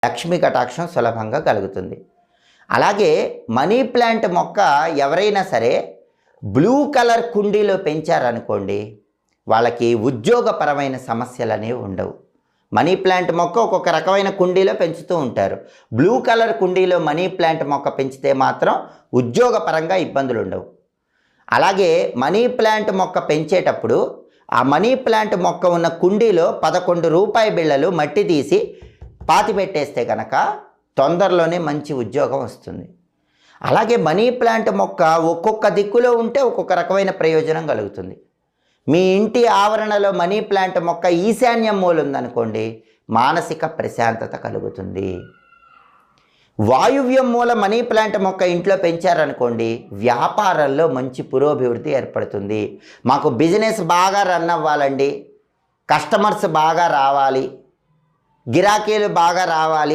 లక్ష్మీ కటాక్షం సులభంగా కలుగుతుంది. అలాగే మనీ ప్లాంట్ మొక్క ఎవరైనా సరే బ్లూ కలర్ కుండీలో పెంచారనుకోండి, వాళ్ళకి ఉద్యోగపరమైన సమస్యలు అనేవి ఉండవు. మనీ ప్లాంట్ మొక్క ఒక్కొక్క రకమైన కుండీలో పెంచుతూ ఉంటారు. బ్లూ కలర్ కుండీలో మనీ ప్లాంట్ మొక్క పెంచితే మాత్రం ఉద్యోగపరంగా ఇబ్బందులు ఉండవు. అలాగే మనీ ప్లాంట్ మొక్క పెంచేటప్పుడు ఆ మనీ ప్లాంట్ మొక్క ఉన్న కుండీలో 11 రూపాయి బిళ్ళలు మట్టి తీసి పాతి పెట్టేస్తే కనుక తొందరలోనే మంచి ఉద్యోగం వస్తుంది. అలాగే మనీ ప్లాంట్ మొక్క ఒక్కొక్క దిక్కులో ఉంటే ఒక్కొక్క రకమైన ప్రయోజనం కలుగుతుంది. మీ ఇంటి ఆవరణలో మనీ ప్లాంట్ మొక్క ఈశాన్యం మూల ఉందనుకోండి, మానసిక ప్రశాంతత కలుగుతుంది. వాయువ్యం మూల మనీ ప్లాంట్ మొక్క ఇంట్లో పెంచారనుకోండి, వ్యాపారంలో మంచి పురోభివృద్ధి ఏర్పడుతుంది. మాకు బిజినెస్ బాగా రన్ అవ్వాలండి, కస్టమర్స్ బాగా రావాలి, గిరాకీలు బాగా రావాలి,